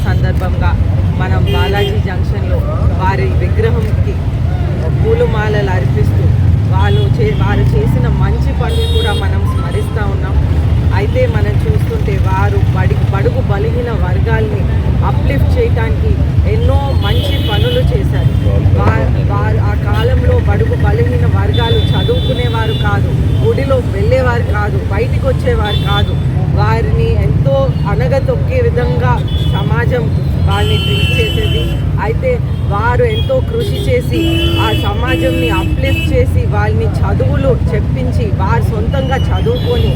సందర్భంగా మనం బాలాజీ జంక్షన్లో వారి విగ్రహంకి పూలమాలలు అర్పిస్తూ వారు చేసిన మంచి పనులు కూడా మనం స్మరిస్తూ ఉన్నాం. అయితే మనం చూస్తుంటే వారు బడుగు బలహీన వర్గాల్ని అప్లిఫ్ట్ చేయడానికి ఎన్నో మంచి పనులు చేశారు. ఆ కాలంలో బడుగు బలహీన వర్గాలు చదువుకునేవారు కాదు, గుడిలో వెళ్ళేవారు కాదు, బయటికి వచ్చేవారు కాదు. వారిని ఎంతో అనగతొక్కే విధంగా సమాజం వాళ్ళని ట్రీట్ చేసేది. అయితే వారు ఎంతో కృషి చేసి ఆ సమాజంని అప్లిఫ్ట్ చేసి వాళ్ళని చదువులు చెప్పించి వారు సొంతంగా చదువుకొని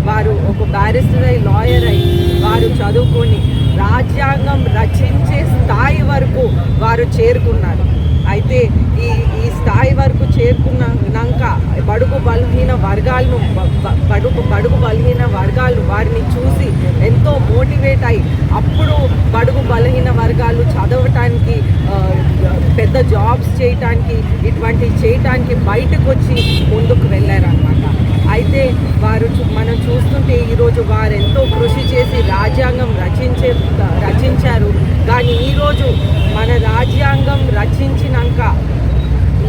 వారు ఒక బ్యారిస్టర్ అయి లాయర్ అయి వారు చదువుకొని రాజ్యాంగం రచించే స్థాయి వరకు వారు చేరుకున్నారు. అయితే ఈ స్థాయి వరకు చేరుకున్నాక బడుగు బలహీన వర్గాలు వారిని చూసి ఎంతో మోటివేట్ అయ్యి అప్పుడు బడుగు బలహీన వర్గాలు చదవటానికి, పెద్ద జాబ్స్ చేయటానికి, చేయటానికి బయటకు వచ్చి ముందుకు వెళ్ళారన్నమాట. అయితే మనం చూస్తుంటే ఈరోజు వారు ఎంతో కృషి చేసి రాజ్యాంగం రచించారు. కానీ ఈరోజు మన రాజ్యాంగం రచించినాక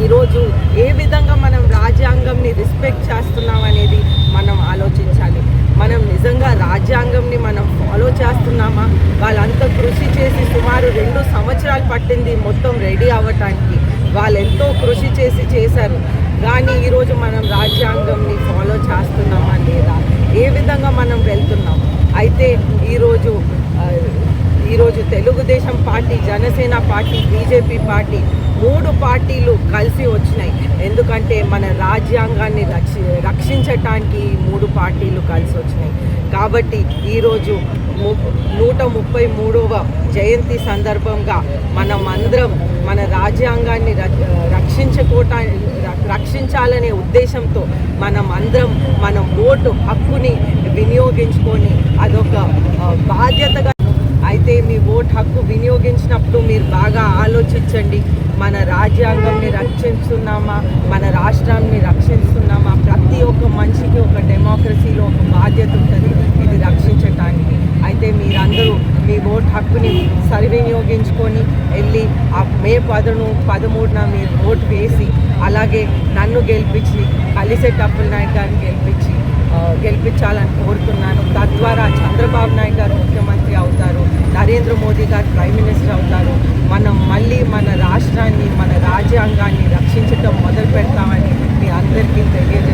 ఈరోజు ఏ విధంగా మనం రాజ్యాంగంని రెస్పెక్ట్ చేస్తున్నాం అనేది మనం ఆలోచించాలి. మనం నిజంగా రాజ్యాంగంని మనం ఫాలో చేస్తున్నామా? వాళ్ళంతా కృషి చేసి సుమారు 2 సంవత్సరాలు పట్టింది మొత్తం రెడీ అవ్వటానికి. వాళ్ళు ఎంతో కృషి చేశారు. కానీ ఈరోజు మనం రాజ్యాంగంని ఫాలో చేస్తున్నామా లేదా? ఏ విధంగా మనం వెళ్తున్నాం? అయితే ఈరోజు Telugu Desam party, Janasena party, BJP party 3 పార్టీలు కలిసి వచ్చినాయి. ఎందుకంటే మన రాజ్యాంగాన్ని రక్షించటానికి 3 పార్టీలు కలిసి వచ్చినాయి. కాబట్టి ఈరోజు 133వ జయంతి సందర్భంగా మనం అందరం మన రాజ్యాంగాన్ని రక్షించాలనే ఉద్దేశంతో మనం ఓటు హక్కుని వినియోగించుకొని అదొక బాధ్యతగా. అయితే మీ ఓటు హక్కు వినియోగించినప్పుడు మీరు బాగా ఆలోచించండి. మన రాజ్యాంగంని రక్షిస్తున్నామా? మన రాష్ట్రాన్ని రక్షిస్తున్నామా? ప్రతి ఒక్క మనిషికి ఒక డెమోక్రసీలో ఒక బాధ్యత ఉంటుంది, ఇది రక్షించటానికి. అయితే మీరందరూ మీ ఓటు హక్కుని సద్వినియోగించుకొని వెళ్ళి మే 13న మీరు ఓటు వేసి అలాగే నన్ను గెలిపించి కలిసెట్టి అప్పలనాయుడు గారిని గెలిపించాలని కోరుతున్నాను. తద్వారా చంద్రబాబు నాయుడు గారు ముఖ్యమంత్రి అవుతారు, నరేంద్ర మోదీ గారు ప్రైమ్ మినిస్టర్ అవుతారు. మనం మళ్ళీ మన రాష్ట్రాన్ని, మన రాజ్యాంగాన్ని రక్షించటం మొదలు పెడతామని మీ అందరికీ తెలియజేస్తాను.